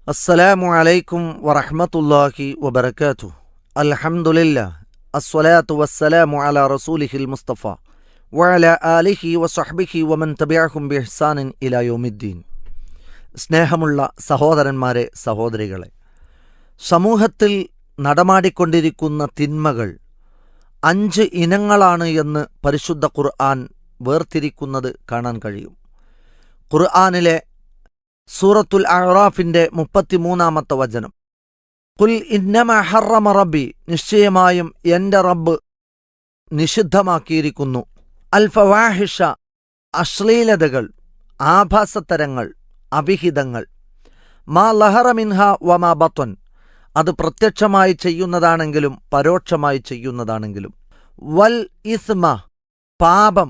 അസ്സലാമു അലൈക്കും വറഹ്മത്തുള്ളാഹി വബറകാതുഹു. അൽഹംദുലില്ലാഹ് അസ്സലാത്തു വസ്സലാമു അലാ റസൂലിഹിൽ മുസ്തഫ വഅലാ ആലിഹി വസഹ്ബിഹി വമൻ തബിഅഹും ബിഇഹ്സാനിൻ ഇലാ യൗമിദ്ദീൻ. സ്നേഹമുള്ള സഹോദരന്മാരെ, സഹോദരികളെ, സമൂഹത്തിൽ നടമാടിക്കൊണ്ടിരിക്കുന്ന തിന്മകൾ 5 ഇനങ്ങളാണ് എന്ന് പരിശുദ്ധ ഖുർആൻ വേർതിരിക്കുന്നത് കാണാൻ കഴിയും. ഖുർആനിലെ സൂറത്തുൽ അഅറാഫിന്റെ 33-ാമത്തെ വചനം, ഖുൽ ഇന്നമാ ഹറമ റബ്ബി, നിശ്ചയമായും എൻ്റെ റബ്ബ് നിഷിദ്ധമാക്കിയിരിക്കുന്നു, അൽ ഫവാഹിഷ, അശ്ലീലതകൾ, ആഭാസത്തരങ്ങൾ, അഭിഹിതങ്ങൾ, മാ ലഹറ മിൻഹ വമാ ബത്വൻ, അത് പ്രത്യക്ഷമായി ചെയ്യുന്നതാണെങ്കിലും പരോക്ഷമായി ചെയ്യുന്നതാണെങ്കിലും, വൽ ഇസ്മ, പാപം,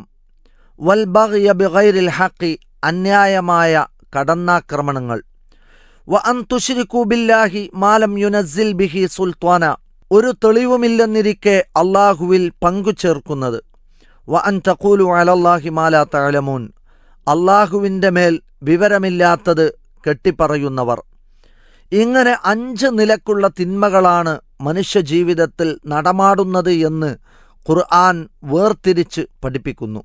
വൽ ബഗ്യ ബിഗൈരിൽ ഹഖി, അന്യായമായ കടന്നാക്രമണങ്ങൾ, വ അൻ തുശ്രികൂ ബില്ലാഹി മാ ലം യുനസ്സിൽ ബിഹി സുൽത്താന, ഒരു തെളിവുമില്ലെന്നിരിക്കെ അള്ളാഹുവിൽ പങ്കു ചേർക്കുന്നത്, വ അൻ തഖൂലു അലല്ലാഹി മാ ലാ തഅലമൂൻ, അള്ളാഹുവിൻ്റെ മേൽ വിവരമില്ലാത്തത് കെട്ടിപ്പറയുന്നവർ. ഇങ്ങനെ 5 നിലക്കുള്ള തിന്മകളാണ് മനുഷ്യജീവിതത്തിൽ നടമാടുന്നത് എന്ന് ഖുർആൻ വേർതിരിച്ച് പഠിപ്പിക്കുന്നു.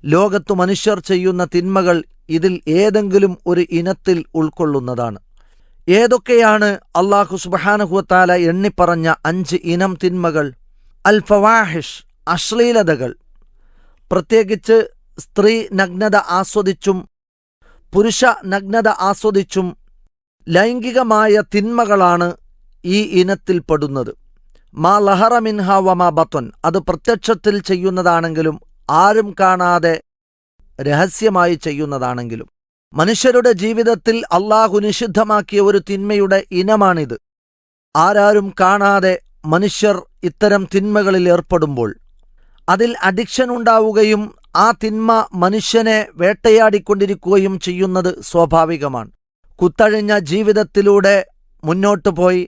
ലോകത്തു മനുഷ്യർ ചെയ്യുന്ന തിന്മകൾ ഇതിൽ ഏതെങ്കിലും ഒരു ഇനത്തിൽ ഉൾക്കൊള്ളുന്നതാണ്. ഏതൊക്കെയാണ് അല്ലാഹു സുബ്ഹാനഹു വ തആല എണ്ണിപ്പറഞ്ഞ 5 ഇനം തിന്മകൾ? അൽ ഫവാഹിഷ്, അശ്ലീലതകൾ, പ്രത്യേകിച്ച് സ്ത്രീ നഗ്നത ആസ്വദിച്ചും പുരുഷ നഗ്നത ആസ്വദിച്ചും ലൈംഗികമായ തിന്മകളാണ് ഈ ഇനത്തിൽപ്പെടുന്നത്. മാ ലഹറ മിൻഹ വമാ ബത്വൻ, അത് പ്രത്യക്ഷത്തിൽ ചെയ്യുന്നതാണെങ്കിലും ആരും കാണാതെ രഹസ്യമായി ചെയ്യുന്നതാണെങ്കിലും. മനുഷ്യരുടെ ജീവിതത്തിൽ അള്ളാഹു നിഷിദ്ധമാക്കിയ ഒരു തിന്മയുടെ ഇനമാണിത്. ആരാരും കാണാതെ മനുഷ്യർ ഇത്തരം തിന്മകളിൽ ഏർപ്പെടുമ്പോൾ അതിൽ അഡിക്ഷൻ ഉണ്ടാവുകയും ആ തിന്മ മനുഷ്യനെ വേട്ടയാടിക്കൊണ്ടിരിക്കുകയും ചെയ്യുന്നത് സ്വാഭാവികമാണ്. കുത്തഴിഞ്ഞ ജീവിതത്തിലൂടെ മുന്നോട്ടു പോയി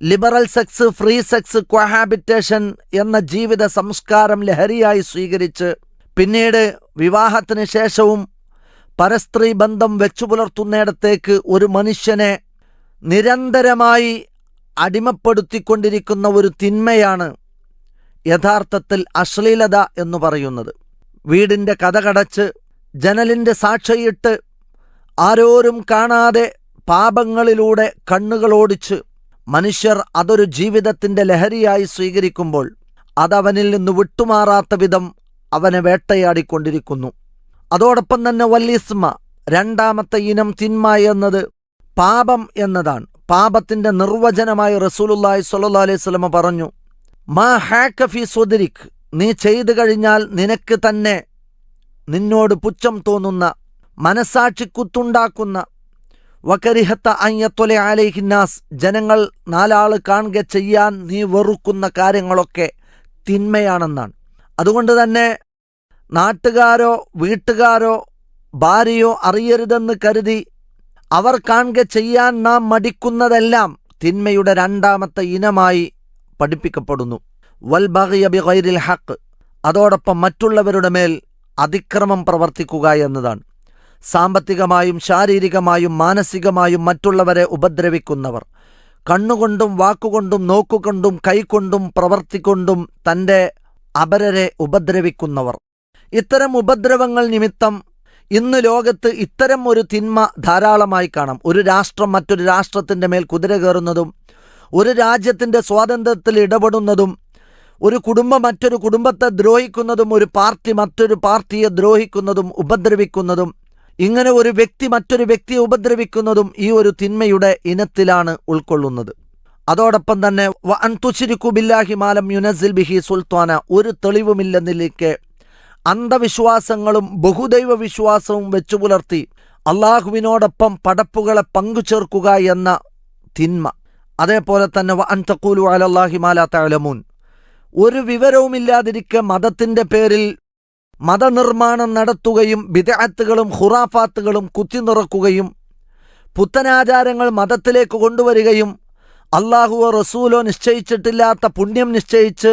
liberal sex, free sex, cohabitation എന്ന ജീവിത സംസ്കാരം ലഹരിയായി സ്വീകരിച്ച് പിന്നീട് വിവാഹത്തിന് ശേഷവും പരസ്ത്രീ ബന്ധം വെച്ചു പുലർത്തുന്നിടത്തേക്ക് ഒരു മനുഷ്യനെ നിരന്തരമായി അടിമപ്പെടുത്തിക്കൊണ്ടിരിക്കുന്ന ഒരു തിന്മയാണ് യഥാർത്ഥത്തിൽ അശ്ലീലത എന്ന് പറയുന്നത്. വീടിൻ്റെ കതകടച്ച് ജനലിൻ്റെ സാക്ഷിയിട്ട് ആരോരും കാണാതെ പാപങ്ങളിലൂടെ കണ്ണുകളോടിച്ച് മനുഷ്യർ അതൊരു ജീവിതത്തിൻ്റെ ലഹരിയായി സ്വീകരിക്കുമ്പോൾ അതവനിൽ നിന്ന് വിട്ടുമാറാത്ത വിധം അവനെ വേട്ടയാടിക്കൊണ്ടിരിക്കുന്നു. അതോടൊപ്പം തന്നെ വല്ലിസ്മ, 2ാമത്തെ ഇനം തിന്മ എന്നത് പാപം എന്നതാണ്. പാപത്തിൻ്റെ നിർവചനമായി റസൂലുള്ളാഹി സ്വല്ലല്ലാഹു അലൈഹി വസല്ലം പറഞ്ഞു, മാ ഹാക ഫീ സുദ്രിക്, നീ ചെയ്തു കഴിഞ്ഞാൽ നിനക്ക് തന്നെ നിന്നോട് പുച്ഛം തോന്നുന്ന, മനസാക്ഷിക്കുത്തുണ്ടാക്കുന്ന, വകരിഹത്ത അയ്യത്തൊലെ അലൈഹിന്നാസ്, ജനങ്ങൾ 4 ആൾ കാണുക ചെയ്യാൻ നീ വെറുക്കുന്ന കാര്യങ്ങളൊക്കെ തിന്മയാണെന്നാണ്. അതുകൊണ്ട് തന്നെ നാട്ടുകാരോ വീട്ടുകാരോ ഭാര്യയോ അറിയരുതെന്ന് കരുതി അവർ കാണുക ചെയ്യാൻ നാം മടിക്കുന്നതെല്ലാം തിന്മയുടെ 2ാമത്തെ ഇനമായി പഠിപ്പിക്കപ്പെടുന്നു. വൽ ബഗ്യ ബിഗൈരിൽ ഹഖ്, അതോടൊപ്പം മറ്റുള്ളവരുടെ മേൽ അതിക്രമം പ്രവർത്തിക്കുക എന്നതാണ്. സാമ്പത്തികമായും ശാരീരികമായും മാനസികമായും മറ്റുള്ളവരെ ഉപദ്രവിക്കുന്നവർ, കണ്ണുകൊണ്ടും വാക്കുകൊണ്ടും നോക്കുകൊണ്ടും കൈകൊണ്ടും പ്രവർത്തിക്കൊണ്ടും തൻ്റെ അപരരെ ഉപദ്രവിക്കുന്നവർ. ഇത്തരം ഉപദ്രവങ്ങൾ നിമിത്തം ഇന്ന് ലോകത്ത് ഇത്തരം ഒരു തിന്മ ധാരാളമായി കാണാം. ഒരു രാഷ്ട്രം മറ്റൊരു രാഷ്ട്രത്തിൻ്റെ മേൽ കുതിര കയറുന്നതും, ഒരു രാജ്യത്തിൻ്റെ സ്വാതന്ത്ര്യത്തിൽ ഇടപെടുന്നതും, ഒരു കുടുംബം മറ്റൊരു കുടുംബത്തെ ദ്രോഹിക്കുന്നതും, ഒരു പാർട്ടി മറ്റൊരു പാർട്ടിയെ ദ്രോഹിക്കുന്നതും ഉപദ്രവിക്കുന്നതും, ഇങ്ങനെ ഒരു വ്യക്തി മറ്റൊരു വ്യക്തിയെ ഉപദ്രവിക്കുന്നതും ഈ ഒരു തിന്മയുടെ ഇനത്തിലാണ് ഉൾക്കൊള്ളുന്നത്. അതോടൊപ്പം തന്നെ വ അൻ തുശ്രികൂ ബില്ലാഹി മാ ലം യുനസ്സിൽ ബിഹി സുൽത്താന, ഒരു തെളിവുമില്ലെന്നിരിക്കെ അന്ധവിശ്വാസങ്ങളും ബഹുദൈവ വിശ്വാസവും വെച്ചു പുലർത്തി അള്ളാഹുവിനോടൊപ്പം പടപ്പുകളെ പങ്കുചേർക്കുക എന്ന തിന്മ. അതേപോലെ തന്നെ വ അൻ തഖൂലു അലല്ലാഹി മാ ലാ തഅലമൂൻ, ഒരു വിവരവുമില്ലാതിരിക്കെ മതത്തിൻ്റെ പേരിൽ മതനിർമ്മാണം നടത്തുകയും ബിദ്അത്തുകളും ഖുറാഫാത്തുകളും കുത്തിനിറക്കുകയും പുത്തനാചാരങ്ങൾ മതത്തിലേക്ക് കൊണ്ടുവരികയും അല്ലാഹുവോ റസൂലോ നിശ്ചയിച്ചിട്ടില്ലാത്ത പുണ്യം നിശ്ചയിച്ച്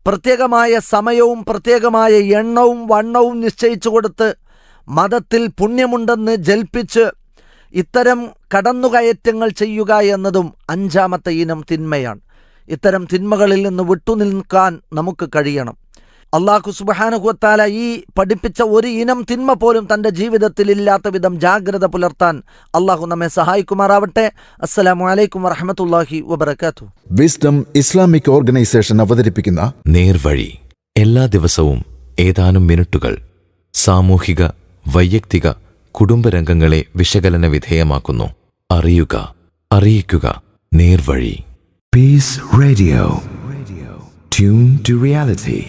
പ്രത്യേകമായ സമയവും പ്രത്യേകമായ എണ്ണവും വണ്ണവും നിശ്ചയിച്ചു കൊടുത്ത് മതത്തിൽ പുണ്യമുണ്ടെന്ന് ജൽപ്പിച്ച് ഇത്തരം കടന്നുകയറ്റങ്ങൾ ചെയ്യുക എന്നതും 5-ാമത്തെ ഇനം തിന്മയാണ്. ഇത്തരം തിന്മകളിൽ നിന്ന് വിട്ടുനിൽക്കാൻ നമുക്ക് കഴിയണം. അല്ലാഹു സുബ്ഹാനഹു വ തആല ഈ പഠിപ്പിച്ച ഒരു ഇനം തിന്മ പോലും തൻ്റെ ജീവിതത്തിൽ ഇല്ലാത്ത വിധം ജാഗ്രത പുലർത്താൻ അല്ലാഹു നമ്മെ സഹായിക്കുമാറാവട്ടെ. അസ്സലാമു അലൈക്കും വറഹ്മത്തുള്ളാഹി വബറകാതുഹു. വിസ്ഡം ഇസ്ലാമിക് ഓർഗനൈസേഷൻ അവതരിപ്പിക്കുന്ന നേർവഴി എല്ലാ ദിവസവും ഏതാനും മിനിറ്റുകൾ സാമൂഹിക, വൈയക്തിക, കുടുംബരംഗങ്ങളെ വിശകലന വിധേയമാക്കുന്നു. അറിയുക, അറിയിക്കുക. നേർവഴി. Peace Radio. Tune to reality.